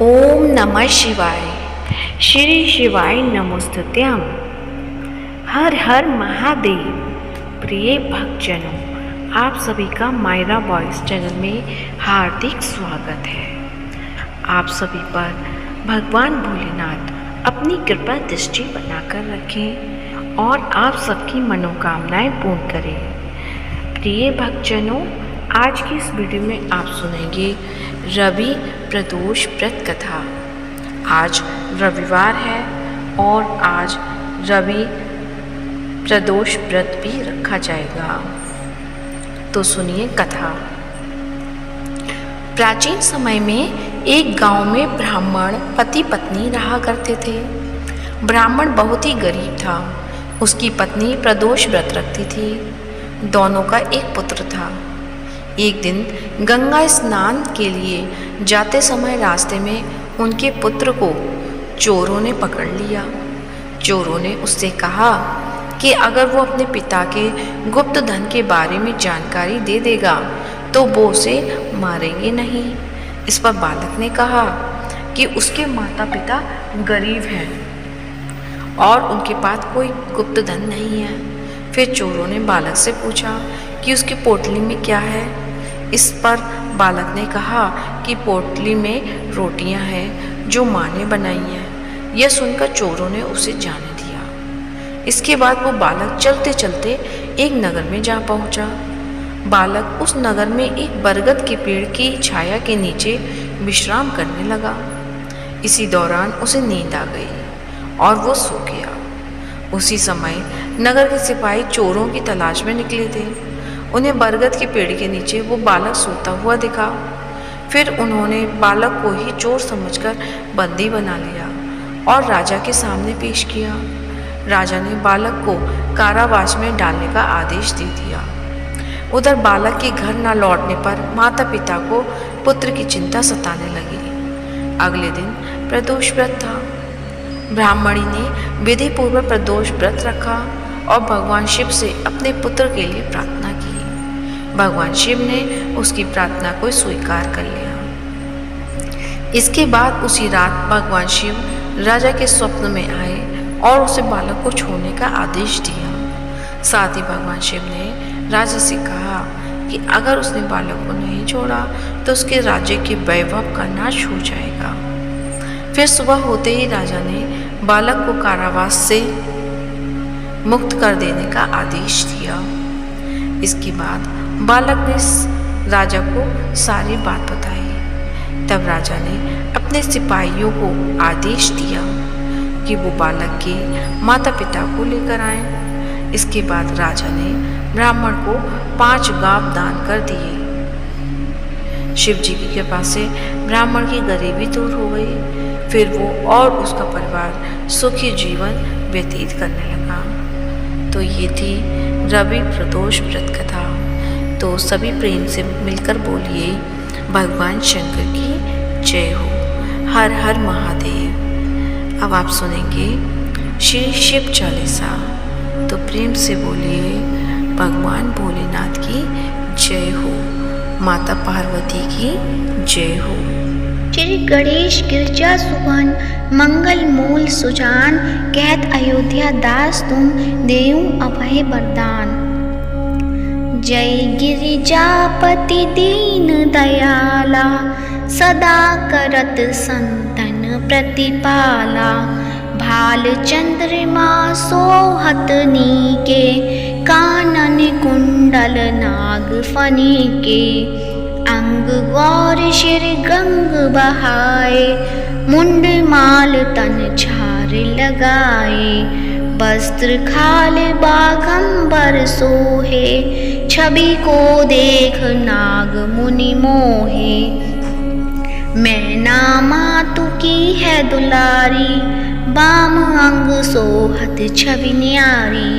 ओम नमः शिवाय। श्री शिवाय नमोस्तुत्यम। हर हर महादेव। प्रिय भक्तजनों, आप सभी का मायरा वॉइस चैनल में हार्दिक स्वागत है। आप सभी पर भगवान भोलेनाथ अपनी कृपा दृष्टि बनाकर रखें और आप सबकी मनोकामनाएं पूर्ण करें। प्रिय भक्तजनों, आज की इस वीडियो में आप सुनेंगे रवि प्रदोष व्रत कथा। आज रविवार है और आज रवि प्रदोष व्रत भी रखा जाएगा। तो सुनिए कथा। प्राचीन समय में एक गांव में ब्राह्मण पति पत्नी रहा करते थे। ब्राह्मण बहुत ही गरीब था। उसकी पत्नी प्रदोष व्रत रखती थी। दोनों का एक पुत्र था। एक दिन गंगा स्नान के लिए जाते समय रास्ते में उनके पुत्र को चोरों ने पकड़ लिया। चोरों ने उससे कहा कि अगर वो अपने पिता के गुप्त धन के बारे में जानकारी दे देगा तो वो उसे मारेंगे नहीं। इस पर बालक ने कहा कि उसके माता पिता गरीब हैं और उनके पास कोई गुप्त धन नहीं है। फिर चोरों ने बालक से पूछा कि उसकी पोटली में क्या है। इस पर बालक ने कहा कि पोटली में रोटियां हैं जो माँ ने बनाई हैं। यह सुनकर चोरों ने उसे जाने दिया। इसके बाद वो बालक चलते चलते एक नगर में जा पहुंचा। बालक उस नगर में एक बरगद के पेड़ की छाया के नीचे विश्राम करने लगा। इसी दौरान उसे नींद आ गई और वो सो गया। उसी समय नगर के सिपाही चोरों की तलाश में निकले थे। उन्हें बरगद के पेड़ के नीचे वो बालक सोता हुआ दिखा। फिर उन्होंने बालक को ही चोर समझकर बंदी बना लिया और राजा के सामने पेश किया। राजा ने बालक को कारावास में डालने का आदेश दे दिया। उधर बालक के घर न लौटने पर माता पिता को पुत्र की चिंता सताने लगी। अगले दिन प्रदोष व्रत था। ब्राह्मणी ने विधि पूर्वक प्रदोष व्रत रखा और भगवान शिव से अपने पुत्र के लिए प्रार्थना की। भगवान शिव ने उसकी प्रार्थना को स्वीकार कर लिया। इसके बाद उसी रात भगवान शिव राजा के स्वप्न में आए और उसे बालक को छोड़ने का आदेश दिया। साथ ही भगवान शिव ने राजा से कहा कि अगर उसने बालक को नहीं छोड़ा तो उसके राज्य के वैभव का नाश हो जाएगा। फिर सुबह होते ही राजा ने बालक को कारावास से मुक्त कर देने का आदेश दिया। इसके बाद बालक ने राजा को सारी बात बताई। तब राजा ने अपने सिपाहियों को आदेश दिया कि वो बालक के माता पिता को लेकर आए। इसके बाद राजा ने ब्राह्मण को 5 गांव दान कर दिए। शिव जी की कृपा से ब्राह्मण की गरीबी दूर हो गई। फिर वो और उसका परिवार सुखी जीवन व्यतीत करने लगा। तो ये थी रवि प्रदोष व्रत कथा। तो सभी प्रेम से मिलकर बोलिए भगवान शंकर की जय हो। हर हर महादेव। अब आप सुनेंगे श्री शिव चालीसा। तो प्रेम से बोलिए भगवान भोलेनाथ की जय हो, माता पार्वती की जय हो। श्री गणेश गिरजा सुगन मंगल मूल सुजान, कहत अयोध्या दास तुम देऊ अभय वरदान। जय गिरिजापति दीन दयाला, सदा करत संतन प्रतिपाला। भाल चंद्रमा सोहत नीके, कानन कुंडल नाग फनी के। अंग गौर शिर गंग बहाए, मुंड माल तन छार लगाए। वस्त्र खाल बाघंबर सोहे, छवि को देख नाग मुनि मोहे। मैना मातु की है दुलारी, बाम अंग सोहत छवि न्यारी।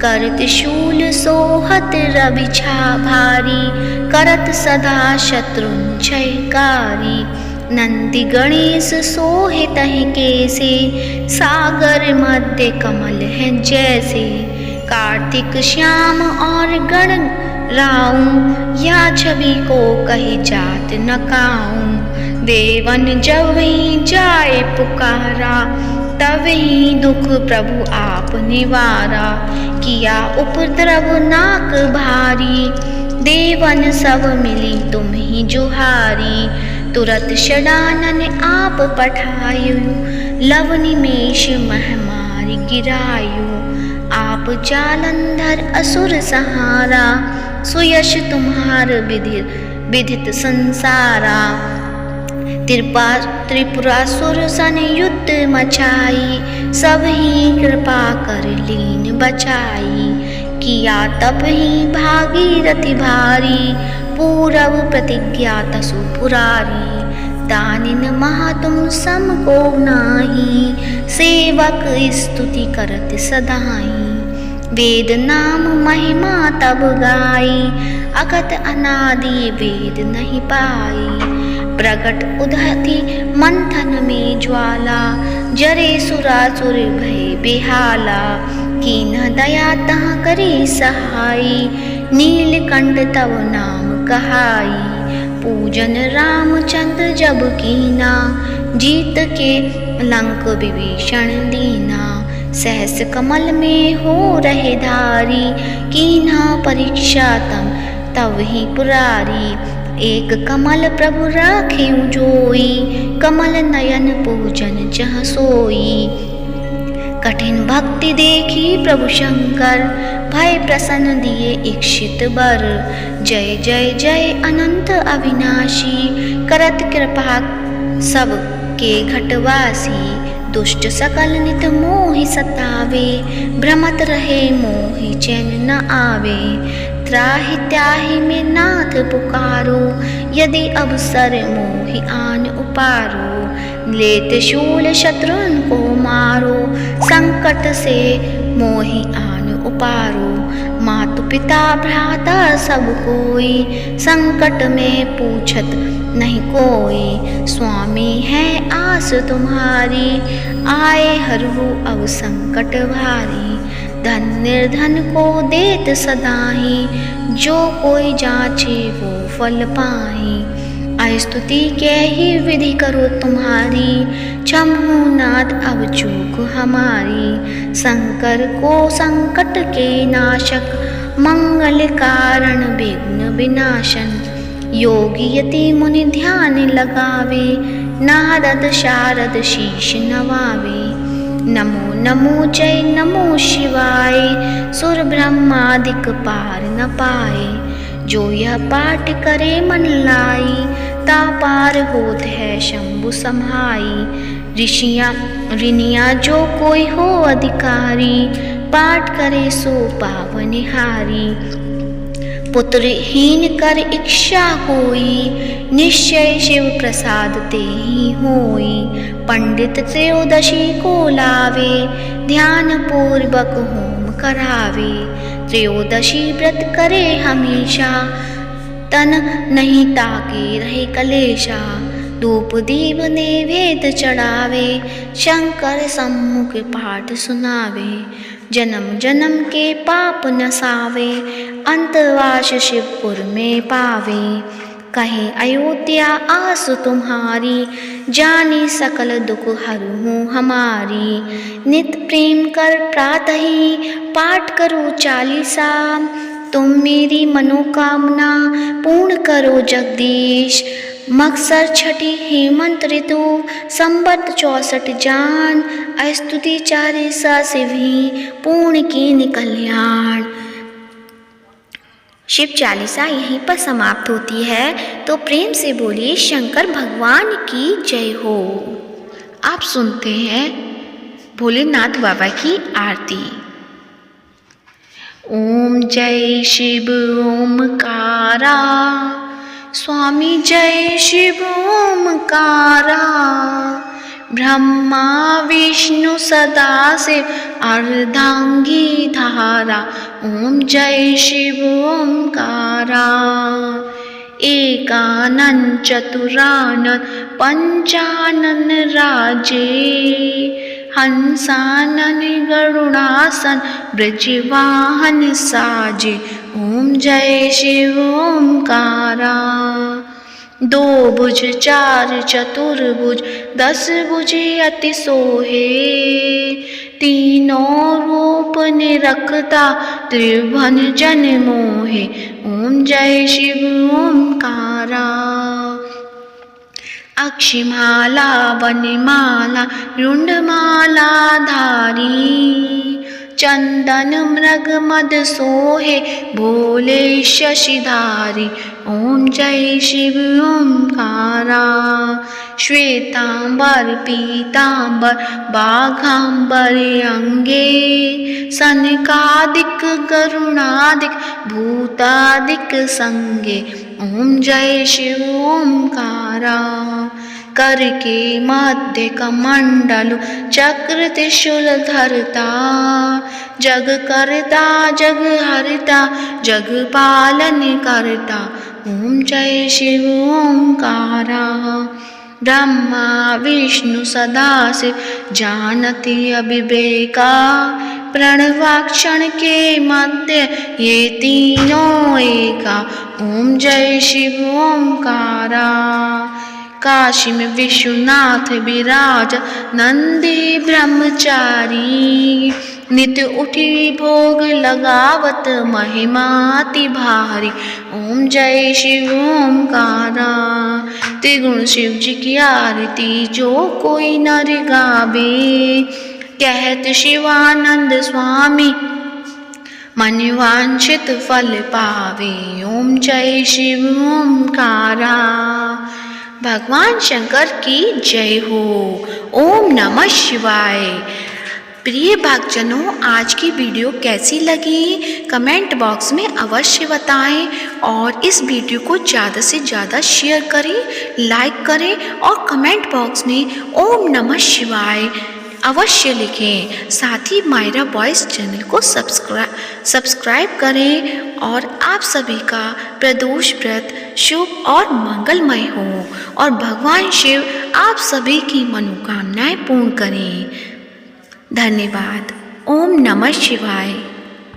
करत शूल सोहत रवि छा भारी, करत सदा शत्रुंजयकारी। नंदी गणेश सोहे तह केसे, सागर मध्य कमल है जैसे। कार्तिक श्याम और गण राऊं, या छवि को कही जात न काऊं। देवन जब ही जाए पुकारा, तब ही दुख प्रभु आप निवारा। किया उपद्रव नाक भारी, देवन सब मिली तुम ही जुहारी। तुरत षडानन आप पठायु, लव निमेष महामारी गिरायु। आप जालंधर असुर सहारा, सुयश तुम्हार विदित संसारा। त्रिपुरासुर सन युद्ध मचाई, सब ही कृपा कर लीन बचाई। किया तब ही भागीरथी भारी, पूरब प्रतिज्ञा तसु पुरारी। दानिन महा तुम सम को नाही, सेवक स्तुति करत सदाई। वेद नाम महिमा तब गाई, अगत अनादि वेद नहीं पाई। प्रगट उदहति मंथन में ज्वाला, जरे सुरासुर भय बेहाला। कीन्ह दया तह करी सहाई, नीलकंठ तव नाम कहाई। पूजन रामचंद्र जब कीना, जीत के लंक विभीषण दीना। सहस कमल में हो रहे धारी, कीन्हा परीक्षा तब ही पुरारी। एक कमल प्रभु राखे जोई, कमल नयन पूजन जह सोई। कठिन भक्ति देखी प्रभु शंकर, भय प्रसन्न दिए इक्षित बर। जय जय जय अनंत अविनाशी, करत कृपा सब के घटवासी। दुष्ट सकल नित मोहि सतावे, भ्रमत रहे मोहि चैन न आवे। त्राहि त्याहि में नाथ पुकारो, यदि अवसर मोहि आन उपारो। लेत शूल शत्रुन को मारो, संकट से मोहि आन उपारो। मातु पिता भ्राता सब कोई, संकट में पूछत नहीं कोई। स्वामी है आस तुम्हारी, आए हरहु अब संकट भारी। धन निर्धन को देत सदाही, जो कोई जाचे वो फल पाही। स्तुति के ही विधि करो तुम्हारी, क्षमहु नाथ अब चूक हमारी। शंकर को संकट के नाशक, मंगल कारण विघ्न विनाशन। योगी यति मुनि ध्यान लगावे, नारद शारद शीश नवावे। नमो नमो जय नमो शिवाय, सुर ब्रह्मादिक पार न पाए। जो यह पाठ करे मन लाई, ता पार होत है शंभु समाई। ऋषिया जो कोई हो अधिकारी, पाठ करे सो पावनहारी। पुत्रहीन कर इच्छा कोई, निश्चय शिव प्रसाद ते ही होई। पंडित त्रयोदशी को लावे, ध्यान पूर्वक होम करावे। त्रयोदशी व्रत करे हमेशा, तन नहीं ताके रहे कलेशा। धूप दीप नैवेद्य चढ़ावे, शंकर सम्मुख पाठ सुनावे। जन्म जन्म के पाप नसावे, अंतवास शिवपुर में पावे। कहे अयोध्या आस तुम्हारी, जानी सकल दुख हरहूँ हमारी। नित प्रेम कर प्रातः ही पाठ करो चालीसा, तुम मेरी मनोकामना पूर्ण करो जगदीश। मकसर छठी हेमंत ऋतु, संबत 64 जान। स्तुति चालीसा से भी पूर्ण की कल्याण। शिव चालीसा यहीं पर समाप्त होती है। तो प्रेम से बोलिए शंकर भगवान की जय हो। आप सुनते हैं भोलेनाथ बाबा की आरती। ओम जय शिव ओमकारा, स्वामी जय शिव ओमकारा। ब्रह्मा विष्णु सदाशिव अर्धांगी धारा, ओम जय शिव ओमकारा। एकानन चतुरानन पंचानन राजे, हंसानन गरुड़ासन ब्रजवाहन साजे, ओम जय शिव ओमकारा। दो भुज चार चतुर्भुज 10 भुजे अति सोहे तीनों रूप निरखता त्रिभुवन जन मोहे ओम जय शिव ओमकारा। अक्षिमाला वनमाला रुंडमाला धारी चंदन मृग मद सोहे भोले शशिधारी ओम जय शिव ओमकारा। श्वेतांबर पीतांबर बाघांबर अंगे सनकादिक गरुणादिक भूतादिक संगे ओम जय शिव ओमकारा। कर के मध्य कमंडलु चक्र त्रिशूल धरता जग करता जग हरता जग पालन करता ओम जय शिव ओमकारा। ब्रह्मा विष्णु सदाशिव जानती अविवेका प्रणवाक्षण के मध्य ये तीनों एका ओम जय शिव ओमकारा। काशी में विश्वनाथ विराज नंदी ब्रह्मचारी नित्य उठी भोग लगावत महिमाति भारी ओम जय शिव ओमकारा। त्रिगुण शिव जी की आरती जो कोई नर गावे कहत शिवानंद स्वामी मन वांछित फल पावे ओम जय शिव ओमकारा। भगवान शंकर की जय हो। ओम नमः शिवाय। प्रिय भक्तजनों, आज की वीडियो कैसी लगी कमेंट बॉक्स में अवश्य बताएं और इस वीडियो को ज़्यादा से ज़्यादा शेयर करें, लाइक करें और कमेंट बॉक्स में ओम नमः शिवाय अवश्य लिखें। साथ ही मायरा वॉइस चैनल को सब्सक्राइब करें और आप सभी का प्रदोष व्रत शुभ और मंगलमय हो और भगवान शिव आप सभी की मनोकामनाएं पूर्ण करें। धन्यवाद। ओम नमः शिवाय।